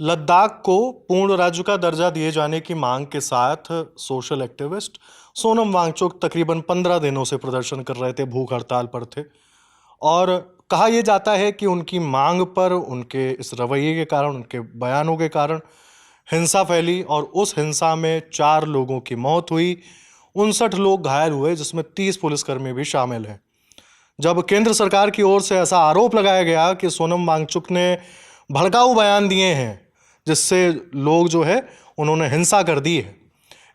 लद्दाख को पूर्ण राज्य का दर्जा दिए जाने की मांग के साथ सोशल एक्टिविस्ट सोनम वांगचुक तकरीबन 15 दिनों से प्रदर्शन कर रहे थे, भूख हड़ताल पर थे। और कहा यह जाता है कि उनकी मांग पर, उनके इस रवैये के कारण, उनके बयानों के कारण हिंसा फैली और उस हिंसा में 4 लोगों की मौत हुई, 59 लोग घायल हुए, जिसमें 30 पुलिसकर्मी भी शामिल हैं। जब केंद्र सरकार की ओर से ऐसा आरोप लगाया गया कि सोनम वांगचुक ने भड़काऊ बयान दिए हैं जिससे लोग जो है उन्होंने हिंसा कर दी है,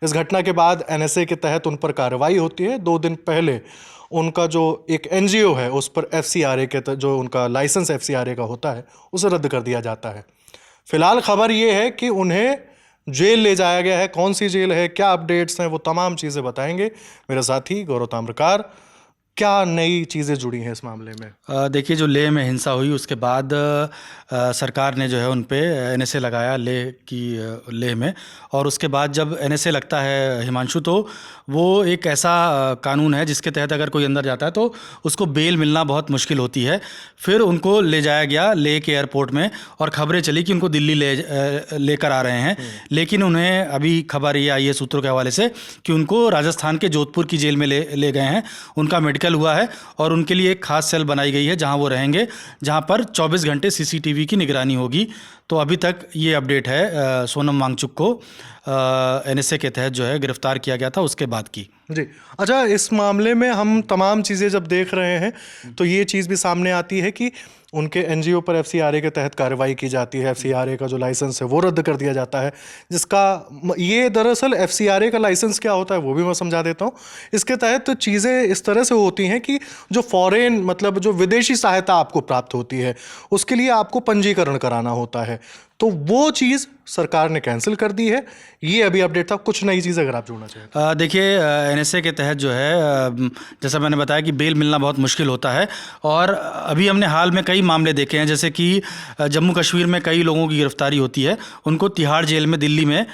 इस घटना के बाद एनएसए के तहत उन पर कार्रवाई होती है। 2 दिन पहले उनका जो एक एनजीओ है उस पर एफसीआरए के जो उनका लाइसेंस एफसीआरए का होता है उसे रद्द कर दिया जाता है। फिलहाल खबर ये है कि उन्हें जेल ले जाया गया है। कौन सी जेल है, क्या अपडेट्स हैं, वो तमाम चीज़ें बताएंगे मेरे साथी गौरव ताम्रकार। क्या नई चीज़ें जुड़ी हैं इस मामले में? देखिए, जो लेह में हिंसा हुई उसके बाद सरकार ने जो है उन पे एनएसए लगाया लेह में। और उसके बाद जब एनएसए लगता है हिमांशु, तो वो एक ऐसा कानून है जिसके तहत अगर कोई अंदर जाता है तो उसको बेल मिलना बहुत मुश्किल होती है। फिर उनको ले जाया गया लेह के एयरपोर्ट में और खबरें चली कि उनको दिल्ली लेकर आ रहे हैं। लेकिन उन्हें अभी खबर ये आई है सूत्रों के हवाले से कि उनको राजस्थान के जोधपुर की जेल में ले गए हैं। उनका मेडिकल हुआ है और उनके लिए एक खास सेल बनाई गई है जहां वो रहेंगे, जहां पर 24 घंटे सीसीटीवी की निगरानी होगी। तो अभी तक ये अपडेट है सोनम वांगचुक को एनएसए के तहत जो है गिरफ्तार किया गया था उसके बाद की। जी अच्छा, इस मामले में हम तमाम चीज़ें जब देख रहे हैं तो ये चीज़ भी सामने आती है कि उनके एनजीओ पर एफसीआरए के तहत कार्रवाई की जाती है। एफसीआरए का जो लाइसेंस है वो रद्द कर दिया जाता है, जिसका ये दरअसल एफसीआरए का लाइसेंस क्या होता है वो भी मैं समझा देता हूँ। इसके तहत चीज़ें इस तरह से होती हैं कि जो फॉरेन मतलब जो विदेशी सहायता आपको प्राप्त होती है उसके लिए आपको पंजीकरण कराना होता है, तो वो चीज़ सरकार ने कैंसिल कर दी है। ये अभी अपडेट था। कुछ नई चीज़ अगर आप जोड़ना चाहें। देखिए, एनएसए के तहत जो है जैसा मैंने बताया कि बेल मिलना बहुत मुश्किल होता है। और अभी हमने हाल में कई मामले देखे हैं, जैसे कि जम्मू कश्मीर में कई लोगों की गिरफ्तारी होती है, उनको तिहाड़ जेल में, दिल्ली में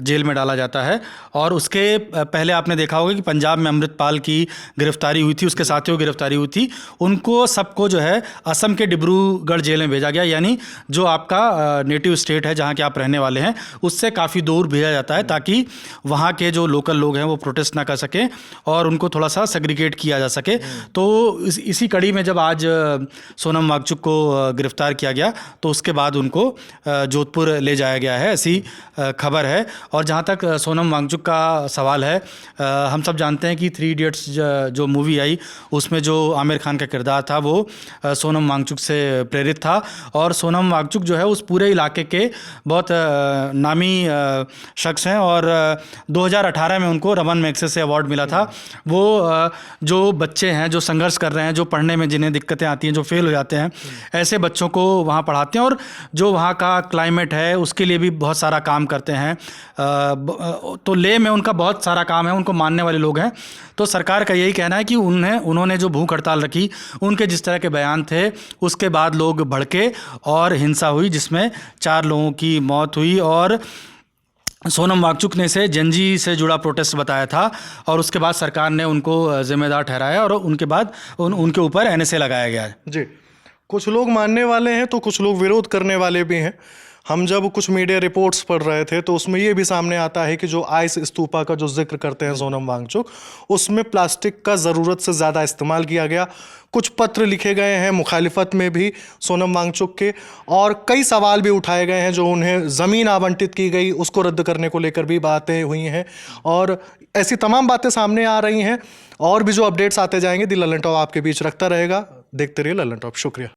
जेल में डाला जाता है। और उसके पहले आपने देखा होगा कि पंजाब में अमृतपाल की गिरफ्तारी हुई थी, उसके साथियों की गिरफ्तारी हुई थी। उनको सबको जो है असम के डिब्रूगढ़ जेल में भेजा गया, यानी जो आपका नेटिव स्टेट है जहाँ के आप रहने वाले हैं उससे काफ़ी दूर भेजा जाता है, ताकि वहाँ के जो लोकल लोग हैं वो प्रोटेस्ट ना कर सकें और उनको थोड़ा सा सेग्रीगेट किया जा सके। तो इसी कड़ी में जब आज सोनम वांगचुक को गिरफ्तार किया गया तो उसके बाद उनको जोधपुर ले जाया गया है, ऐसी खबर है। और जहाँ तक सोनम वांगचुक का सवाल है, हम सब जानते हैं कि 3 इडियट्स जो मूवी आई उसमें जो आमिर खान का किरदार था वो सोनम वांगचुक से प्रेरित था। और सोनम वांगचुक जो है उस पूरे इलाके के बहुत नामी शख्स हैं और 2018 में उनको रमन मैग्सेसे अवार्ड मिला था। वो जो बच्चे हैं जो संघर्ष कर रहे हैं, जो पढ़ने में जिन्हें दिक्कतें आती हैं, जो फेल हो जाते हैं, ऐसे बच्चों को वहाँ पढ़ाते हैं और जो वहाँ का क्लाइमेट है उसके लिए भी बहुत सारा काम करते हैं। तो लेह में उनका बहुत सारा काम है, उनको मानने वाले लोग हैं। तो सरकार का यही कहना है कि उन्होंने जो भूख हड़ताल रखी, उनके जिस तरह के बयान थे उसके बाद लोग भड़के और हिंसा हुई, जिसमें 4 लोगों की मौत हुई। और सोनम वांगचुक ने इसे जनजी से जुड़ा प्रोटेस्ट बताया था और उसके बाद सरकार ने उनको जिम्मेदार ठहराया और उनके बाद उनके ऊपर एनएसए लगाया गया है। जी, कुछ लोग मानने वाले हैं तो कुछ लोग विरोध करने वाले भी हैं। हम जब कुछ मीडिया रिपोर्ट्स पढ़ रहे थे तो उसमें ये भी सामने आता है कि जो आइस स्तूपा का जो जिक्र करते हैं सोनम वांगचुक, उसमें प्लास्टिक का ज़रूरत से ज़्यादा इस्तेमाल किया गया। कुछ पत्र लिखे गए हैं मुखालिफत में भी सोनम वांगचुक के, और कई सवाल भी उठाए गए हैं। जो उन्हें ज़मीन आवंटित की गई उसको रद्द करने को लेकर भी बातें हुई हैं और ऐसी तमाम बातें सामने आ रही हैं। और भी जो अपडेट्स आते जाएंगे दी लल्लन टॉप आपके बीच रखता रहेगा। देखते रहिए लल्लन टॉप। शुक्रिया।